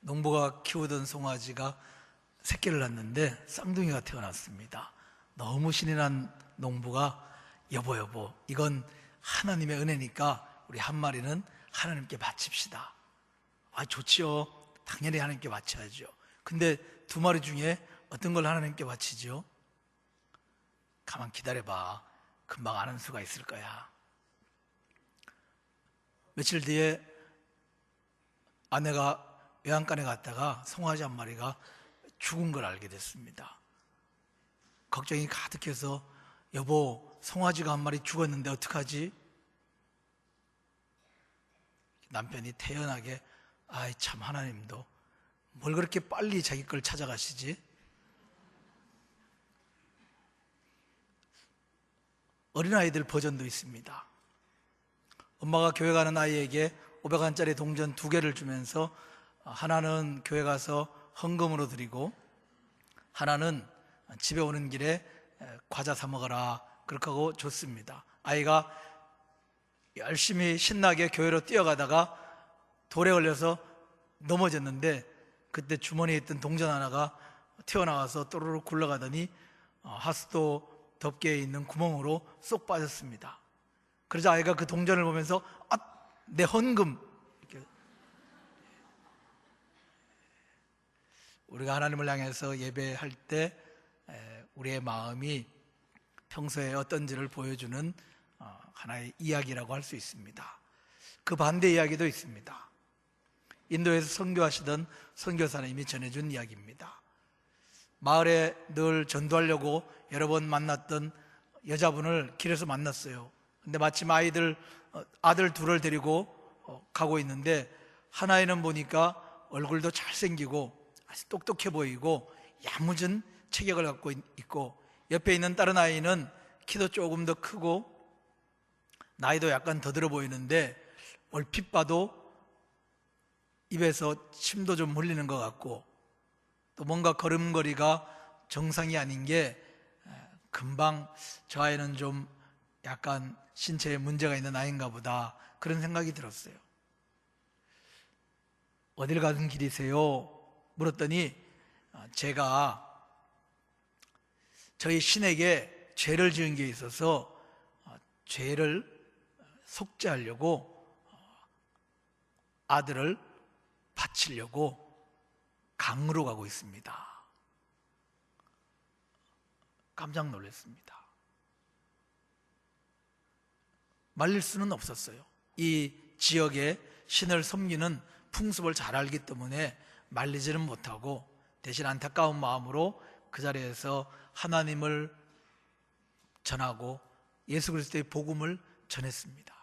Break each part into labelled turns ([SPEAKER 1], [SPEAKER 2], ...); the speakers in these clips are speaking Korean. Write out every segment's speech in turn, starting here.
[SPEAKER 1] 농부가 키우던 송아지가 새끼를 낳는데 쌍둥이가 태어났습니다. 너무 신이 난 농부가 여보 이건 하나님의 은혜니까 우리 한 마리는 하나님께 바칩시다. 아, 좋지요. 당연히 하나님께 바쳐야죠. 근데 두 마리 중에 어떤 걸 하나님께 바치죠? 가만 기다려봐. 금방 아는 수가 있을 거야. 며칠 뒤에 아내가 외양간에 갔다가 송아지 한 마리가 죽은 걸 알게 됐습니다. 걱정이 가득해서 여보, 송아지가 한 마리 죽었는데 어떡하지? 남편이 태연하게 아이 참 하나님도 뭘 그렇게 빨리 자기 걸 찾아가시지? 어린아이들 버전도 있습니다. 엄마가 교회 가는 아이에게 500원짜리 동전 2개를 주면서 하나는 교회 가서 헌금으로 드리고 하나는 집에 오는 길에 과자 사 먹어라 그렇게 하고 줬습니다. 아이가 열심히 신나게 교회로 뛰어가다가 돌에 걸려서 넘어졌는데 그때 주머니에 있던 동전 하나가 튀어나와서 또르르 굴러가더니 하수도 덮개에 있는 구멍으로 쏙 빠졌습니다. 그러자 아이가 그 동전을 보면서 아, 내 헌금. 이렇게. 우리가 하나님을 향해서 예배할 때 우리의 마음이 평소에 어떤지를 보여주는 하나의 이야기라고 할 수 있습니다. 그 반대 이야기도 있습니다. 인도에서 선교하시던 선교사님이 전해준 이야기입니다. 마을에 늘 전도하려고 여러 번 만났던 여자분을 길에서 만났어요. 근데 마침 아들 둘을 데리고 가고 있는데 하나이는 보니까 얼굴도 잘생기고 아주 똑똑해 보이고 야무진 체격을 갖고 있고 옆에 있는 다른 아이는 키도 조금 더 크고 나이도 약간 더 들어 보이는데 얼핏 봐도 입에서 침도 좀 흘리는 것 같고 또 뭔가 걸음걸이가 정상이 아닌 게 금방 저 아이는 좀 약간 신체에 문제가 있는 아이인가 보다 그런 생각이 들었어요. 어딜 가는 길이세요? 물었더니 제가 저희 신에게 죄를 지은 게 있어서 죄를 속죄하려고 아들을 바치려고 강으로 가고 있습니다. 깜짝 놀랐습니다. 말릴 수는 없었어요. 이 지역에 신을 섬기는 풍습을 잘 알기 때문에 말리지는 못하고 대신 안타까운 마음으로 그 자리에서 하나님을 전하고 예수 그리스도의 복음을 전했습니다.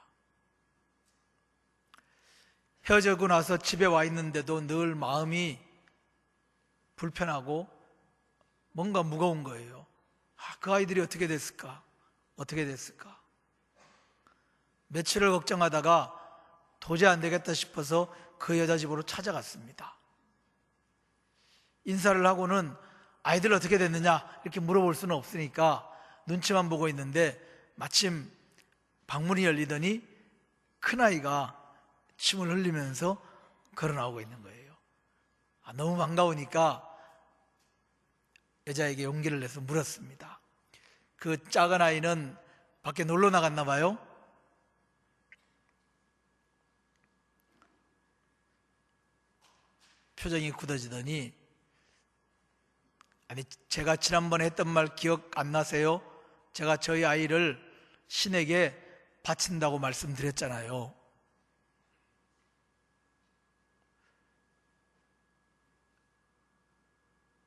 [SPEAKER 1] 헤어지고 나서 집에 와 있는데도 늘 마음이 불편하고 뭔가 무거운 거예요. 그 아이들이 어떻게 됐을까? 어떻게 됐을까? 며칠을 걱정하다가 도저히 안 되겠다 싶어서 그 여자 집으로 찾아갔습니다. 인사를 하고는 아이들 어떻게 됐느냐 이렇게 물어볼 수는 없으니까 눈치만 보고 있는데 마침 방문이 열리더니 큰아이가 침을 흘리면서 걸어 나오고 있는 거예요. 너무 반가우니까 여자에게 용기를 내서 물었습니다. 그 작은 아이는 밖에 놀러 나갔나 봐요. 표정이 굳어지더니 아니 제가 지난번에 했던 말 기억 안 나세요? 제가 저희 아이를 신에게 바친다고 말씀드렸잖아요.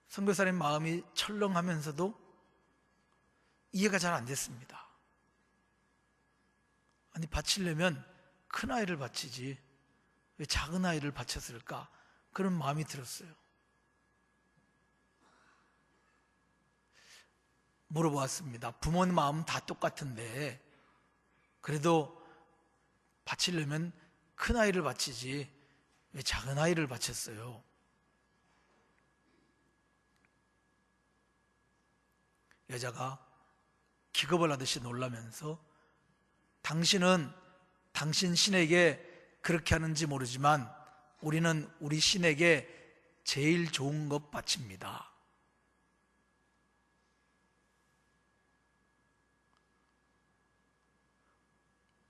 [SPEAKER 1] 선교사님 마음이 철렁하면서도 이해가 잘 안 됐습니다. 아니 바치려면 큰 아이를 바치지 왜 작은 아이를 바쳤을까? 그런 마음이 들었어요. 물어보았습니다. 부모님 마음 다 똑같은데 그래도 바치려면 큰 아이를 바치지 왜 작은 아이를 바쳤어요? 여자가 기겁을 하듯이 놀라면서 당신은 당신 신에게 그렇게 하는지 모르지만 우리는 우리 신에게 제일 좋은 것 바칩니다.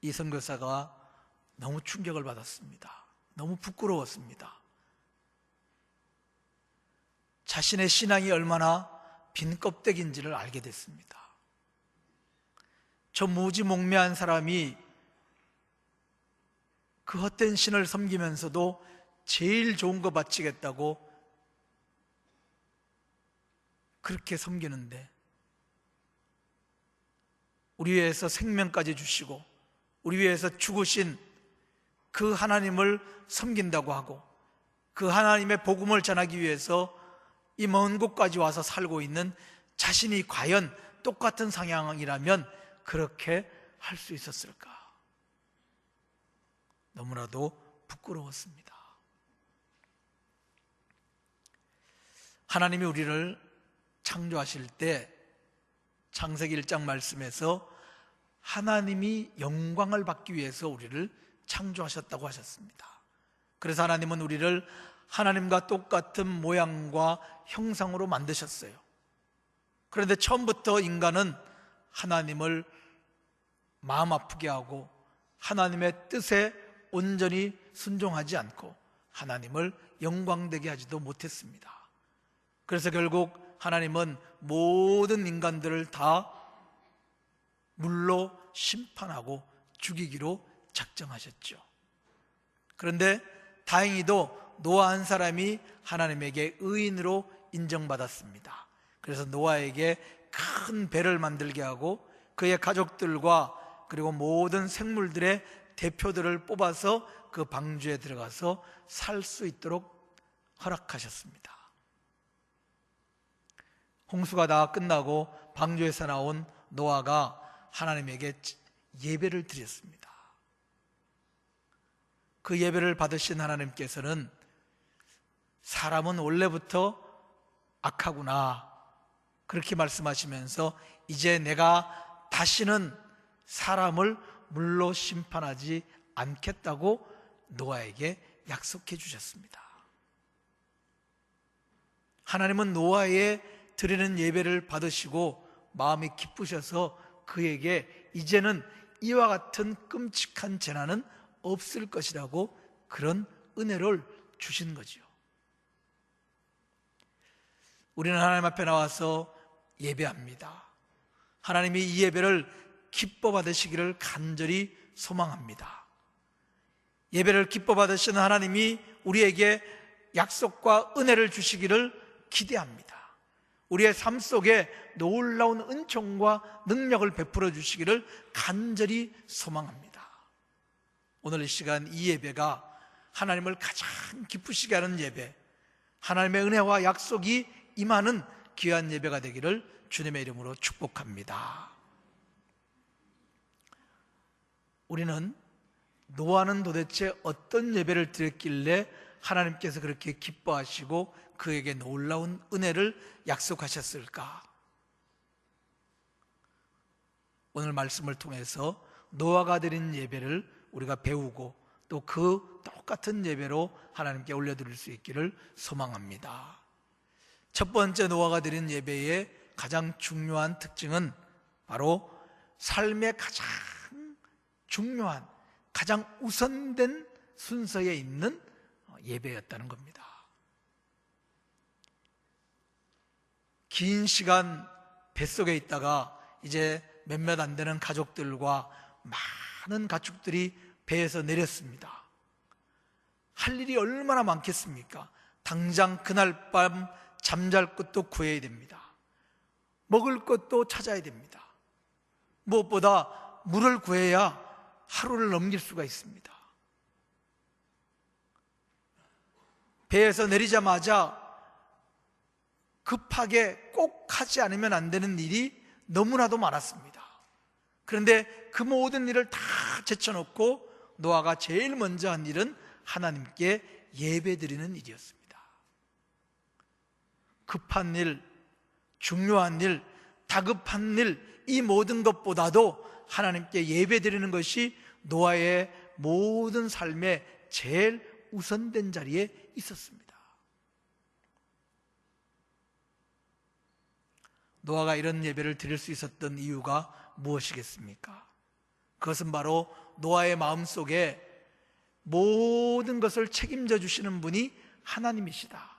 [SPEAKER 1] 이 선교사가 너무 충격을 받았습니다. 너무 부끄러웠습니다. 자신의 신앙이 얼마나 빈 껍데기인지를 알게 됐습니다. 저 무지몽매한 사람이 그 헛된 신을 섬기면서도 제일 좋은 거 바치겠다고 그렇게 섬기는데, 우리 위해서 생명까지 주시고 우리 위해서 죽으신 그 하나님을 섬긴다고 하고, 그 하나님의 복음을 전하기 위해서 이 먼 곳까지 와서 살고 있는 자신이 과연 똑같은 상황이라면 그렇게 할 수 있었을까? 너무나도 부끄러웠습니다. 하나님이 우리를 창조하실 때 창세기 1장 말씀에서 하나님이 영광을 받기 위해서 우리를 창조하셨다고 하셨습니다. 그래서 하나님은 우리를 하나님과 똑같은 모양과 형상으로 만드셨어요. 그런데 처음부터 인간은 하나님을 마음 아프게 하고 하나님의 뜻에 온전히 순종하지 않고 하나님을 영광되게 하지도 못했습니다. 그래서 결국 하나님은 모든 인간들을 다 물로 심판하고 죽이기로 작정하셨죠. 그런데 다행히도 노아 한 사람이 하나님에게 의인으로 인정받았습니다. 그래서 노아에게 큰 배를 만들게 하고 그의 가족들과 그리고 모든 생물들의 대표들을 뽑아서 그 방주에 들어가서 살 수 있도록 허락하셨습니다. 홍수가 다 끝나고 방주에서 나온 노아가 하나님에게 예배를 드렸습니다. 그 예배를 받으신 하나님께서는 사람은 원래부터 악하구나 그렇게 말씀하시면서 이제 내가 다시는 사람을 물로 심판하지 않겠다고 노아에게 약속해 주셨습니다. 하나님은 노아의 드리는 예배를 받으시고 마음이 기쁘셔서 그에게 이제는 이와 같은 끔찍한 재난은 없을 것이라고 그런 은혜를 주신 거죠. 우리는 하나님 앞에 나와서 예배합니다. 하나님이 이 예배를 기뻐 받으시기를 간절히 소망합니다. 예배를 기뻐 받으시는 하나님이 우리에게 약속과 은혜를 주시기를 기대합니다. 우리의 삶 속에 놀라운 은총과 능력을 베풀어 주시기를 간절히 소망합니다. 오늘 이 시간 이 예배가 하나님을 가장 기쁘시게 하는 예배, 하나님의 은혜와 약속이 임하는 귀한 예배가 되기를 주님의 이름으로 축복합니다. 우리는 노아는 도대체 어떤 예배를 드렸길래 하나님께서 그렇게 기뻐하시고 그에게 놀라운 은혜를 약속하셨을까? 오늘 말씀을 통해서 노아가 드린 예배를 우리가 배우고 또 그 똑같은 예배로 하나님께 올려드릴 수 있기를 소망합니다. 첫 번째 노아가 드린 예배의 가장 중요한 특징은 바로 삶의 가장 중요한, 가장 우선된 순서에 있는 예배였다는 겁니다. 긴 시간 뱃속에 있다가 이제 몇몇 안 되는 가족들과 많은 가축들이 배에서 내렸습니다. 할 일이 얼마나 많겠습니까? 당장 그날 밤 잠잘 곳도 구해야 됩니다. 먹을 것도 찾아야 됩니다. 무엇보다 물을 구해야 하루를 넘길 수가 있습니다. 배에서 내리자마자 급하게 꼭 하지 않으면 안 되는 일이 너무나도 많았습니다. 그런데 그 모든 일을 다 제쳐놓고 노아가 제일 먼저 한 일은 하나님께 예배드리는 일이었습니다. 급한 일, 중요한 일, 다급한 일, 이 모든 것보다도 하나님께 예배드리는 것이 노아의 모든 삶의 제일 우선된 자리에 있었습니다. 노아가 이런 예배를 드릴 수 있었던 이유가 무엇이겠습니까? 그것은 바로 노아의 마음속에 모든 것을 책임져 주시는 분이 하나님이시다.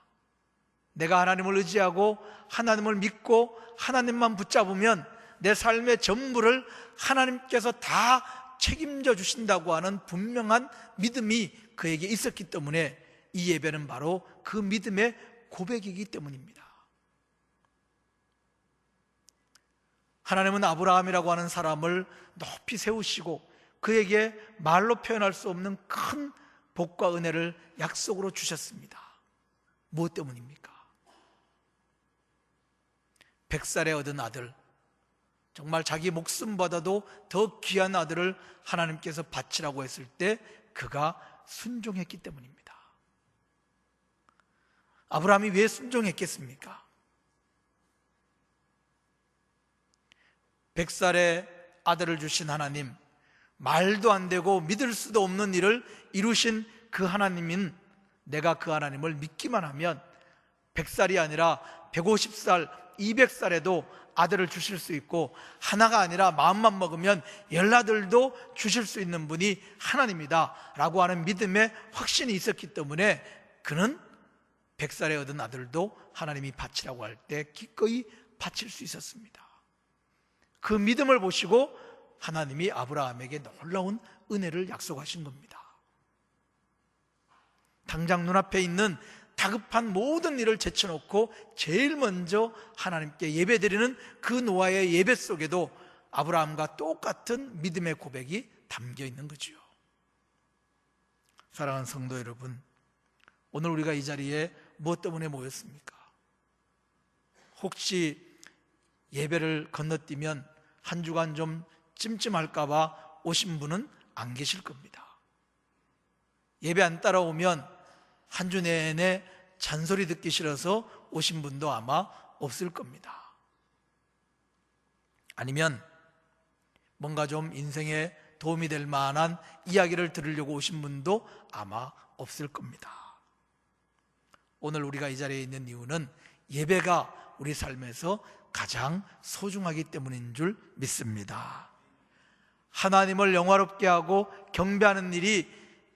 [SPEAKER 1] 내가 하나님을 의지하고 하나님을 믿고 하나님만 붙잡으면 내 삶의 전부를 하나님께서 다 책임져 주신다고 하는 분명한 믿음이 그에게 있었기 때문에 이 예배는 바로 그 믿음의 고백이기 때문입니다. 하나님은 아브라함이라고 하는 사람을 높이 세우시고 그에게 말로 표현할 수 없는 큰 복과 은혜를 약속으로 주셨습니다. 무엇 때문입니까? 100살에 얻은 아들, 정말 자기 목숨보다도 더 귀한 아들을 하나님께서 바치라고 했을 때 그가 순종했기 때문입니다. 아브라함이 왜 순종했겠습니까? 100살의 아들을 주신 하나님, 말도 안 되고 믿을 수도 없는 일을 이루신 그 하나님인 내가 그 하나님을 믿기만 하면 100살이 아니라 150살, 200살에도 아들을 주실 수 있고 하나가 아니라 마음만 먹으면 10아들도 주실 수 있는 분이 하나님이다 라고 하는 믿음의 확신이 있었기 때문에 그는 100살에 얻은 아들도 하나님이 바치라고 할 때 기꺼이 바칠 수 있었습니다. 그 믿음을 보시고 하나님이 아브라함에게 놀라운 은혜를 약속하신 겁니다. 당장 눈앞에 있는 다급한 모든 일을 제쳐놓고 제일 먼저 하나님께 예배드리는 그 노아의 예배 속에도 아브라함과 똑같은 믿음의 고백이 담겨 있는 거지요. 사랑하는 성도 여러분, 오늘 우리가 이 자리에 무엇 때문에 모였습니까? 혹시 예배를 건너뛰면 한 주간 좀 찜찜할까봐 오신 분은 안 계실 겁니다. 예배 안 따라오면 한 주 내내 잔소리 듣기 싫어서 오신 분도 아마 없을 겁니다. 아니면 뭔가 좀 인생에 도움이 될 만한 이야기를 들으려고 오신 분도 아마 없을 겁니다. 오늘 우리가 이 자리에 있는 이유는 예배가 우리 삶에서 가장 소중하기 때문인 줄 믿습니다. 하나님을 영화롭게 하고 경배하는 일이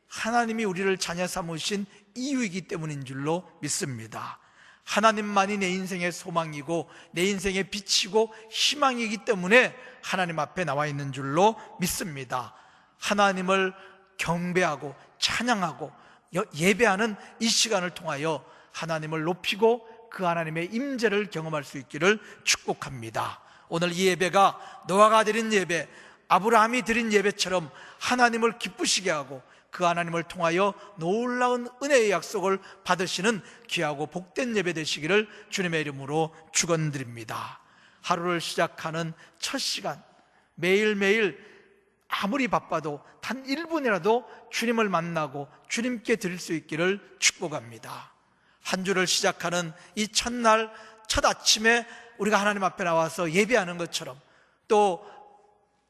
[SPEAKER 1] 하나님이 우리를 자녀 삼으신 이유이기 때문인 줄로 믿습니다. 하나님만이 내 인생의 소망이고 내 인생의 빛이고 희망이기 때문에 하나님 앞에 나와 있는 줄로 믿습니다. 하나님을 경배하고 찬양하고 예배하는 이 시간을 통하여 하나님을 높이고 그 하나님의 임재를 경험할 수 있기를 축복합니다. 오늘 이 예배가 노아가 드린 예배, 아브라함이 드린 예배처럼 하나님을 기쁘시게 하고 그 하나님을 통하여 놀라운 은혜의 약속을 받으시는 귀하고 복된 예배 되시기를 주님의 이름으로 축원드립니다. 하루를 시작하는 첫 시간, 매일매일 아무리 바빠도 단 1분이라도 주님을 만나고 주님께 드릴 수 있기를 축복합니다. 한 주를 시작하는 이 첫날, 첫 아침에 우리가 하나님 앞에 나와서 예배하는 것처럼 또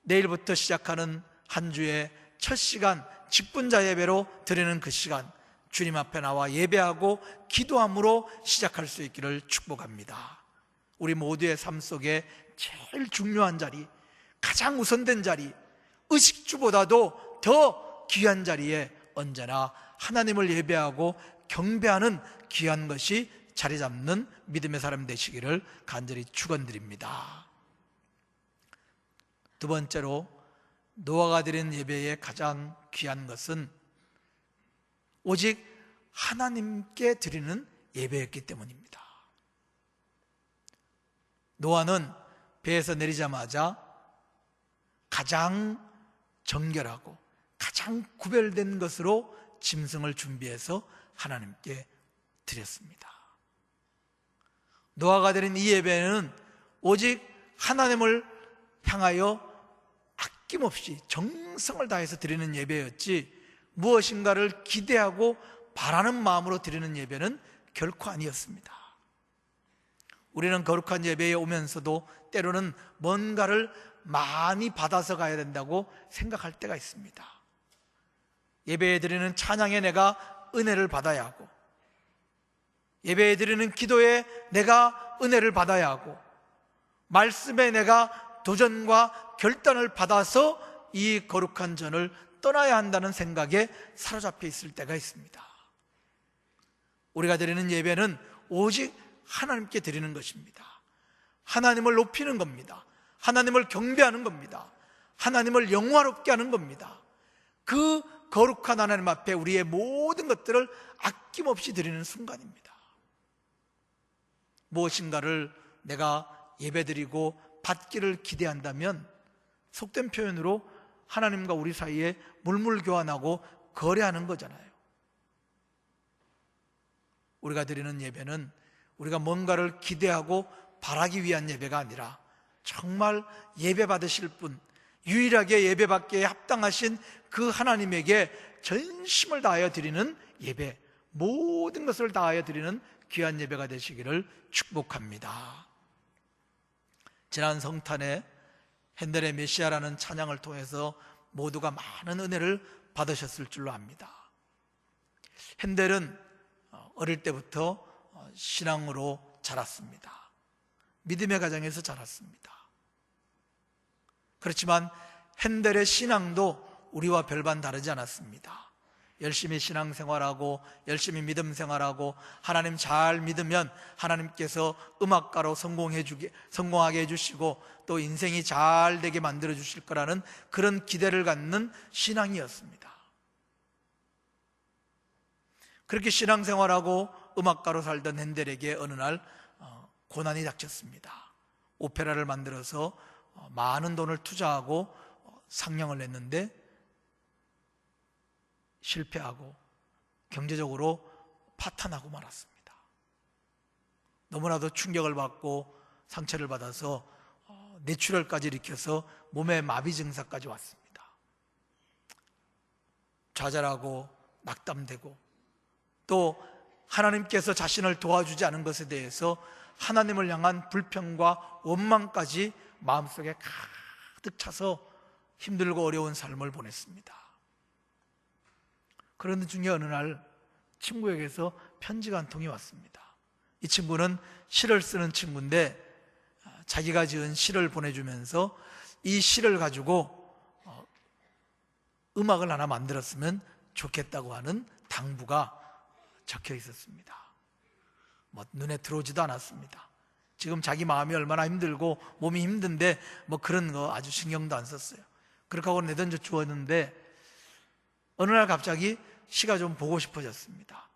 [SPEAKER 1] 내일부터 시작하는 한 주의 첫 시간, 직분자 예배로 드리는 그 시간, 주님 앞에 나와 예배하고 기도함으로 시작할 수 있기를 축복합니다. 우리 모두의 삶 속에 제일 중요한 자리, 가장 우선된 자리, 의식주보다도 더 귀한 자리에 언제나 하나님을 예배하고 경배하는 귀한 것이 자리 잡는 믿음의 사람 되시기를 간절히 축원드립니다. 두 번째로 노아가 드린 예배의 가장 귀한 것은 오직 하나님께 드리는 예배였기 때문입니다. 노아는 배에서 내리자마자 가장 정결하고 가장 구별된 것으로 짐승을 준비해서 하나님께 드렸습니다. 노아가 드린 이 예배는 오직 하나님을 향하여 아낌없이 정성을 다해서 드리는 예배였지 무엇인가를 기대하고 바라는 마음으로 드리는 예배는 결코 아니었습니다. 우리는 거룩한 예배에 오면서도 때로는 뭔가를 많이 받아서 가야 된다고 생각할 때가 있습니다. 예배에 드리는 찬양에 내가 은혜를 받아야 하고, 예배에 드리는 기도에 내가 은혜를 받아야 하고, 말씀에 내가 도전과 결단을 받아서 이 거룩한 전을 떠나야 한다는 생각에 사로잡혀 있을 때가 있습니다. 우리가 드리는 예배는 오직 하나님께 드리는 것입니다. 하나님을 높이는 겁니다. 하나님을 경배하는 겁니다. 하나님을 영화롭게 하는 겁니다. 그 거룩한 하나님 앞에 우리의 모든 것들을 아낌없이 드리는 순간입니다. 무엇인가를 내가 예배드리고 받기를 기대한다면 속된 표현으로 하나님과 우리 사이에 물물교환하고 거래하는 거잖아요. 우리가 드리는 예배는 우리가 뭔가를 기대하고 바라기 위한 예배가 아니라 정말 예배 받으실 분, 유일하게 예배 받기에 합당하신 그 하나님에게 전심을 다하여 드리는 예배, 모든 것을 다하여 드리는 귀한 예배가 되시기를 축복합니다. 지난 성탄에 핸델의 메시아라는 찬양을 통해서 모두가 많은 은혜를 받으셨을 줄로 압니다. 핸델은 어릴 때부터 신앙으로 자랐습니다. 믿음의 가정에서 자랐습니다. 그렇지만 핸델의 신앙도 우리와 별반 다르지 않았습니다. 열심히 신앙생활하고 열심히 믿음 생활하고 하나님 잘 믿으면 하나님께서 음악가로 성공하게 해주시고 또 인생이 잘 되게 만들어 주실 거라는 그런 기대를 갖는 신앙이었습니다. 그렇게 신앙생활하고 음악가로 살던 핸델에게 어느 날 고난이 닥쳤습니다. 오페라를 만들어서 많은 돈을 투자하고 상영을 냈는데 실패하고 경제적으로 파탄하고 말았습니다. 너무나도 충격을 받고 상처를 받아서 뇌출혈까지 일으켜서 몸에 마비 증상까지 왔습니다. 좌절하고 낙담되고 또 하나님께서 자신을 도와주지 않은 것에 대해서 하나님을 향한 불평과 원망까지 마음속에 가득 차서 힘들고 어려운 삶을 보냈습니다. 그런 중에 어느 날 친구에게서 편지가 한 통이 왔습니다. 이 친구는 시를 쓰는 친구인데 자기가 지은 시를 보내주면서 이 시를 가지고 음악을 하나 만들었으면 좋겠다고 하는 당부가 적혀 있었습니다. 눈에 들어오지도 않았습니다. 지금 자기 마음이 얼마나 힘들고 몸이 힘든데 그런 거 아주 신경도 안 썼어요. 그렇게 하고 내던져 주었는데 어느 날 갑자기 시가 좀 보고 싶어졌습니다.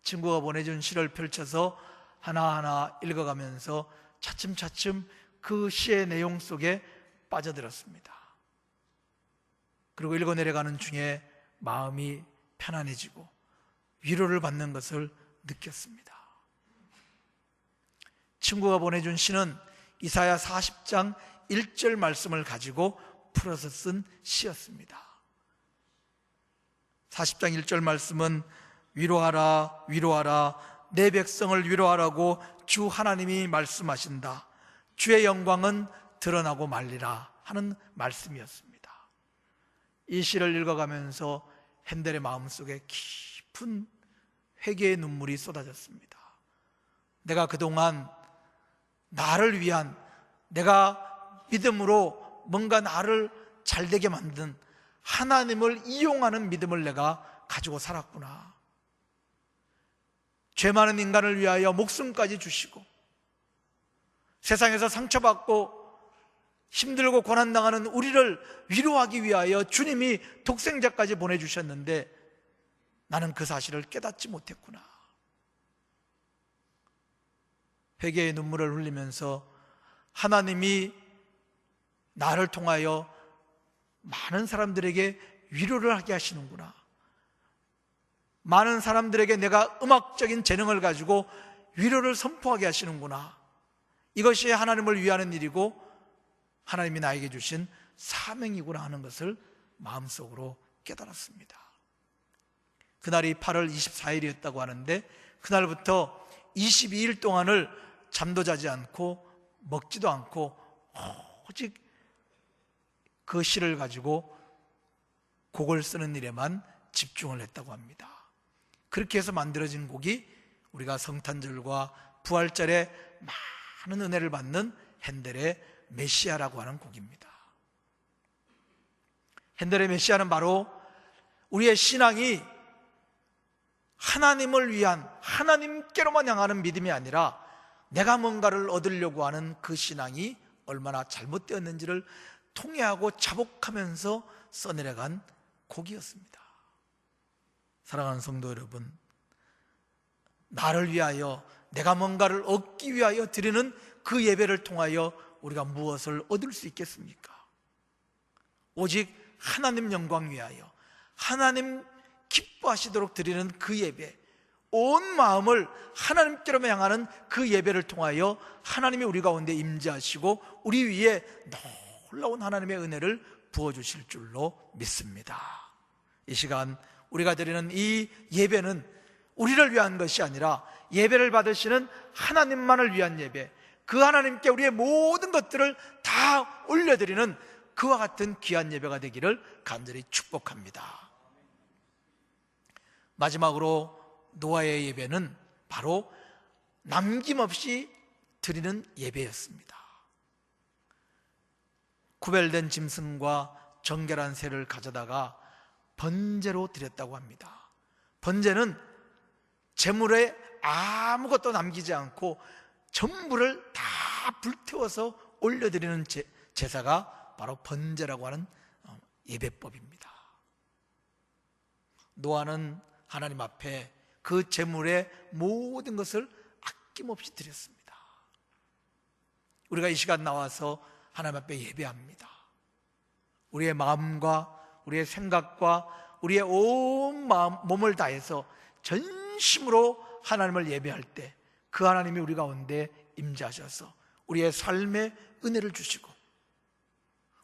[SPEAKER 1] 친구가 보내준 시를 펼쳐서 하나하나 읽어가면서 차츰차츰 그 시의 내용 속에 빠져들었습니다. 그리고 읽어내려가는 중에 마음이 편안해지고 위로를 받는 것을 느꼈습니다. 친구가 보내준 시는 이사야 40장 1절 말씀을 가지고 풀어서 쓴 시였습니다. 40장 1절 말씀은 위로하라 위로하라 내 백성을 위로하라고 주 하나님이 말씀하신다. 주의 영광은 드러나고 말리라 하는 말씀이었습니다. 이 시를 읽어가면서 핸델의 마음속에 깊은 회개의 눈물이 쏟아졌습니다. 내가 그동안 나를 위한, 내가 믿음으로 뭔가 나를 잘되게 만든 하나님을 이용하는 믿음을 내가 가지고 살았구나. 죄 많은 인간을 위하여 목숨까지 주시고 세상에서 상처받고 힘들고 고난당하는 우리를 위로하기 위하여 주님이 독생자까지 보내주셨는데 나는 그 사실을 깨닫지 못했구나. 회개의 눈물을 흘리면서 하나님이 나를 통하여 많은 사람들에게 위로를 하게 하시는구나. 많은 사람들에게 내가 음악적인 재능을 가지고 위로를 선포하게 하시는구나. 이것이 하나님을 위하는 일이고 하나님이 나에게 주신 사명이구나 하는 것을 마음속으로 깨달았습니다. 그날이 8월 24일이었다고 하는데 그날부터 22일 동안을 잠도 자지 않고 먹지도 않고 오직 그 시를 가지고 곡을 쓰는 일에만 집중을 했다고 합니다. 그렇게 해서 만들어진 곡이 우리가 성탄절과 부활절에 많은 은혜를 받는 핸델의 메시아라고 하는 곡입니다. 핸델의 메시아는 바로 우리의 신앙이 하나님을 위한, 하나님께로만 향하는 믿음이 아니라 내가 뭔가를 얻으려고 하는 그 신앙이 얼마나 잘못되었는지를 통회하고 자복하면서 써내려간 곡이었습니다. 사랑하는 성도 여러분, 나를 위하여, 내가 뭔가를 얻기 위하여 드리는 그 예배를 통하여 우리가 무엇을 얻을 수 있겠습니까? 오직 하나님 영광 위하여, 하나님 기뻐하시도록 드리는 그 예배, 온 마음을 하나님께로 향하는 그 예배를 통하여 하나님이 우리 가운데 임재하시고 우리 위에 놀라운 하나님의 은혜를 부어주실 줄로 믿습니다. 이 시간 우리가 드리는 이 예배는 우리를 위한 것이 아니라 예배를 받으시는 하나님만을 위한 예배, 그 하나님께 우리의 모든 것들을 다 올려드리는 그와 같은 귀한 예배가 되기를 간절히 축복합니다. 마지막으로 노아의 예배는 바로 남김없이 드리는 예배였습니다. 구별된 짐승과 정결한 새를 가져다가 번제로 드렸다고 합니다. 번제는 제물에 아무것도 남기지 않고 전부를 다 불태워서 올려드리는 제사가 바로 번제라고 하는 예배법입니다. 노아는 하나님 앞에 그 제물의 모든 것을 아낌없이 드렸습니다. 우리가 이 시간 나와서 하나님 앞에 예배합니다. 우리의 마음과 우리의 생각과 우리의 온 몸을 다해서 전심으로 하나님을 예배할 때 그 하나님이 우리 가운데 임재하셔서 우리의 삶에 은혜를 주시고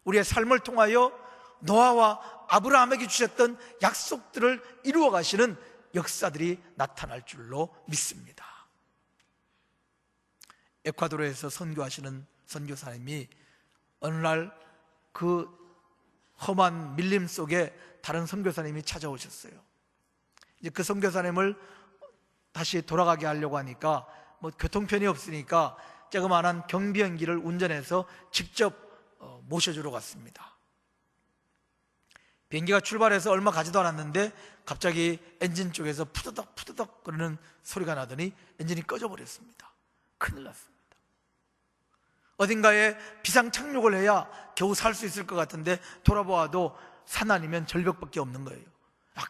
[SPEAKER 1] 우리의 삶을 통하여 노아와 아브라함에게 주셨던 약속들을 이루어 가시는 역사들이 나타날 줄로 믿습니다. 에콰도르에서 선교하시는 선교사님이 어느 날 그 험한 밀림 속에 다른 선교사님이 찾아오셨어요. 이제 그 선교사님을 다시 돌아가게 하려고 하니까 교통편이 없으니까 조그마한 경비행기를 운전해서 직접 모셔주러 갔습니다. 비행기가 출발해서 얼마 가지도 않았는데 갑자기 엔진 쪽에서 푸드덕 푸드덕 그러는 소리가 나더니 엔진이 꺼져 버렸습니다. 큰일 났습니다. 어딘가에 비상 착륙을 해야 겨우 살 수 있을 것 같은데 돌아보아도 산 아니면 절벽밖에 없는 거예요.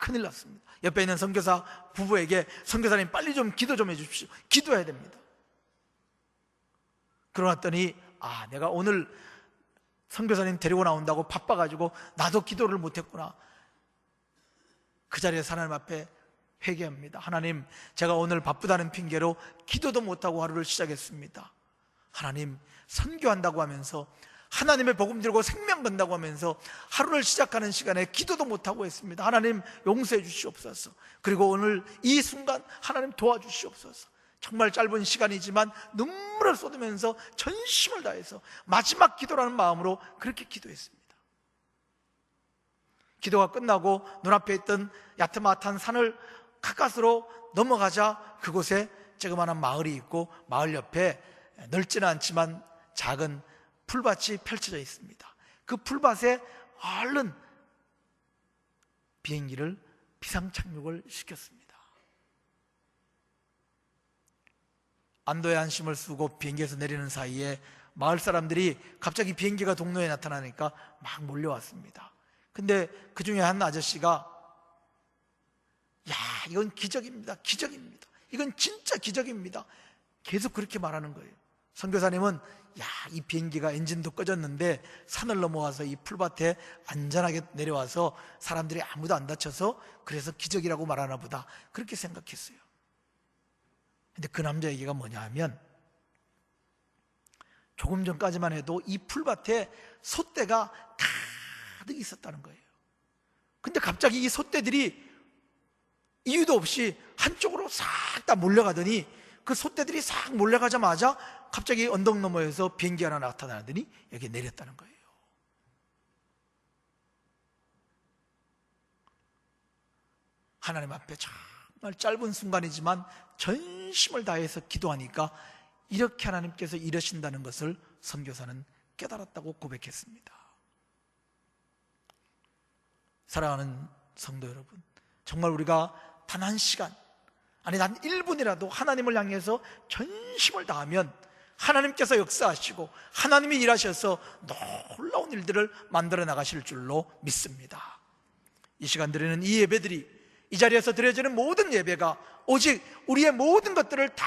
[SPEAKER 1] 큰일 났습니다. 옆에 있는 선교사 부부에게 선교사님 빨리 좀 기도 좀 해주십시오. 기도해야 됩니다. 그러놨더니 내가 오늘 선교사님 데리고 나온다고 바빠가지고 나도 기도를 못했구나. 그 자리에서 하나님 앞에 회개합니다. 하나님, 제가 오늘 바쁘다는 핑계로 기도도 못하고 하루를 시작했습니다. 하나님, 선교한다고 하면서 하나님의 복음 들고 생명 건다고 하면서 하루를 시작하는 시간에 기도도 못하고 했습니다. 하나님 용서해 주시옵소서. 그리고 오늘 이 순간 하나님 도와주시옵소서. 정말 짧은 시간이지만 눈물을 쏟으면서 전심을 다해서 마지막 기도라는 마음으로 그렇게 기도했습니다. 기도가 끝나고 눈앞에 있던 야트마탄 산을 가까스로 넘어가자 그곳에 조그마한 마을이 있고 마을 옆에 넓지는 않지만 작은 풀밭이 펼쳐져 있습니다. 그 풀밭에 얼른 비행기를 비상착륙을 시켰습니다. 안도의 한심을 쓰고 비행기에서 내리는 사이에 마을 사람들이 갑자기 비행기가 동로에 나타나니까 막 몰려왔습니다. 근데 그 중에 한 아저씨가 이건 기적입니다. 기적입니다. 이건 진짜 기적입니다. 계속 그렇게 말하는 거예요. 선교사님은 이 비행기가 엔진도 꺼졌는데 산을 넘어와서 이 풀밭에 안전하게 내려와서 사람들이 아무도 안 다쳐서 그래서 기적이라고 말하나 보다 그렇게 생각했어요. 근데 그 남자 얘기가 뭐냐 하면 조금 전까지만 해도 이 풀밭에 솥대가 가득 있었다는 거예요. 근데 갑자기 이 솥대들이 이유도 없이 한쪽으로 싹 다 몰려가더니 그 솥대들이 싹 몰려가자마자 갑자기 언덕 너머에서 비행기 하나 나타나더니 여기 내렸다는 거예요. 하나님 앞에 정말 짧은 순간이지만 전심을 다해서 기도하니까 이렇게 하나님께서 일하신다는 것을 선교사는 깨달았다고 고백했습니다. 사랑하는 성도 여러분, 정말 우리가 단 한 시간, 아니 단 1분이라도 하나님을 향해서 전심을 다하면 하나님께서 역사하시고 하나님이 일하셔서 놀라운 일들을 만들어 나가실 줄로 믿습니다. 이 시간 드리는 이 예배들이, 이 자리에서 드려지는 모든 예배가 오직 우리의 모든 것들을 다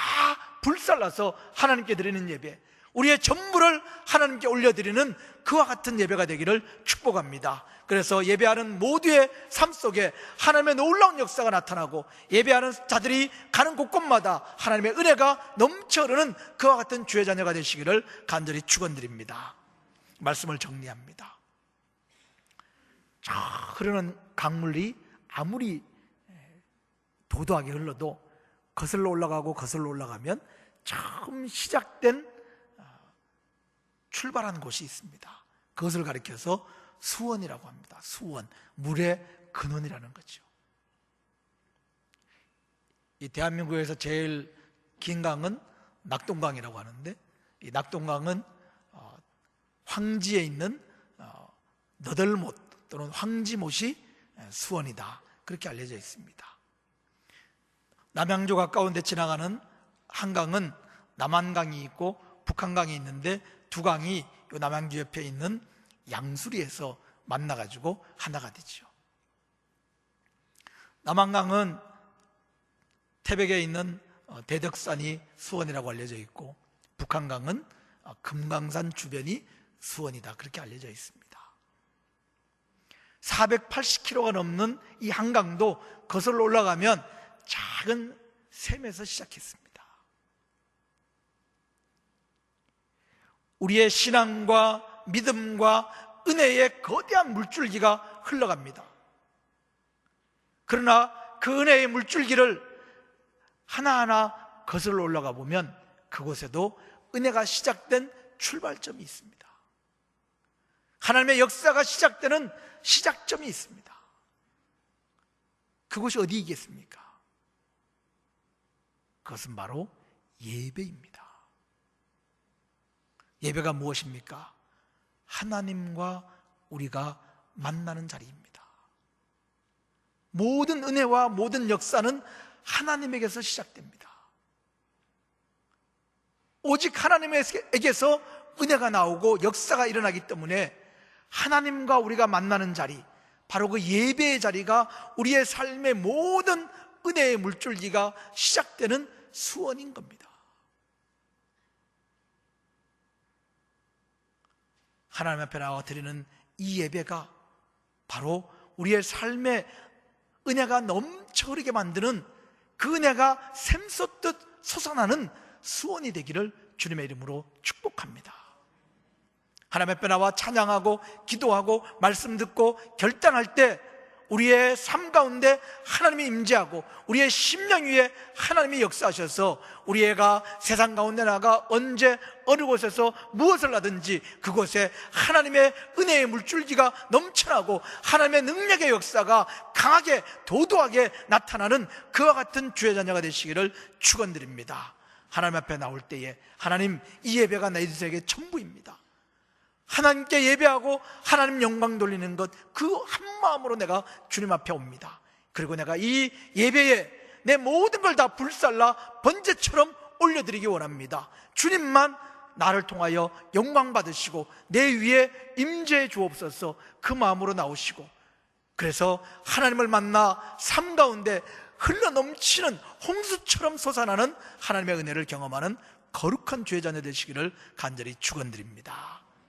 [SPEAKER 1] 불살라서 하나님께 드리는 예배, 우리의 전부를 하나님께 올려드리는 그와 같은 예배가 되기를 축복합니다. 그래서 예배하는 모두의 삶 속에 하나님의 놀라운 역사가 나타나고, 예배하는 자들이 가는 곳곳마다 하나님의 은혜가 넘쳐 흐르는 그와 같은 주의 자녀가 되시기를 간절히 축원드립니다. 말씀을 정리합니다. 저 흐르는 강물이 아무리 도도하게 흘러도 거슬러 올라가고 거슬러 올라가면 처음 시작된 출발한 곳이 있습니다. 그것을 가리켜서 수원이라고 합니다. 수원, 물의 근원이라는 거죠. 이 대한민국에서 제일 긴 강은 낙동강이라고 하는데, 이 낙동강은 황지에 있는 너덜못 또는 황지못이 수원이다, 그렇게 알려져 있습니다. 남양주 가까운 데 지나가는 한강은 남한강이 있고 북한강이 있는데, 두 강이 이 남양주 옆에 있는 양수리에서 만나가지고 하나가 되죠. 남한강은 태백에 있는 대덕산이 수원이라고 알려져 있고, 북한강은 금강산 주변이 수원이다, 그렇게 알려져 있습니다. 480km가 넘는 이 한강도 거슬러 올라가면 작은 샘에서 시작했습니다. 우리의 신앙과 믿음과 은혜의 거대한 물줄기가 흘러갑니다. 그러나 그 은혜의 물줄기를 하나하나 거슬러 올라가 보면 그곳에도 은혜가 시작된 출발점이 있습니다. 하나님의 역사가 시작되는 시작점이 있습니다. 그곳이 어디이겠습니까? 그것은 바로 예배입니다. 예배가 무엇입니까? 하나님과 우리가 만나는 자리입니다. 모든 은혜와 모든 역사는 하나님에게서 시작됩니다. 오직 하나님에게서 은혜가 나오고 역사가 일어나기 때문에 하나님과 우리가 만나는 자리, 바로 그 예배의 자리가 우리의 삶의 모든 은혜의 물줄기가 시작되는 수원인 겁니다. 하나님 앞에 나와 드리는 이 예배가 바로 우리의 삶에 은혜가 넘쳐 흐르게 만드는, 그 은혜가 샘솟듯 솟아나는 수원이 되기를 주님의 이름으로 축복합니다. 하나님 앞에 나와 찬양하고 기도하고 말씀 듣고 결단할 때 우리의 삶 가운데 하나님이 임재하고 우리의 심령 위에 하나님이 역사하셔서 우리가 세상 가운데 나가 언제 어느 곳에서 무엇을 하든지 그곳에 하나님의 은혜의 물줄기가 넘쳐나고 하나님의 능력의 역사가 강하게 도도하게 나타나는 그와 같은 주의 자녀가 되시기를 축원드립니다. 하나님 앞에 나올 때에 하나님, 이 예배가 내 인생의 전부입니다. 하나님께 예배하고 하나님 영광 돌리는 것, 그 한마음으로 내가 주님 앞에 옵니다. 그리고 내가 이 예배에 내 모든 걸 다 불살라 번제처럼 올려드리기 원합니다. 주님만 나를 통하여 영광 받으시고 내 위에 임재해 주옵소서, 그 마음으로 나오시고, 그래서 하나님을 만나 삶 가운데 흘러넘치는 홍수처럼 솟아나는 하나님의 은혜를 경험하는 거룩한 주의 자녀 되시기를 간절히 축원드립니다.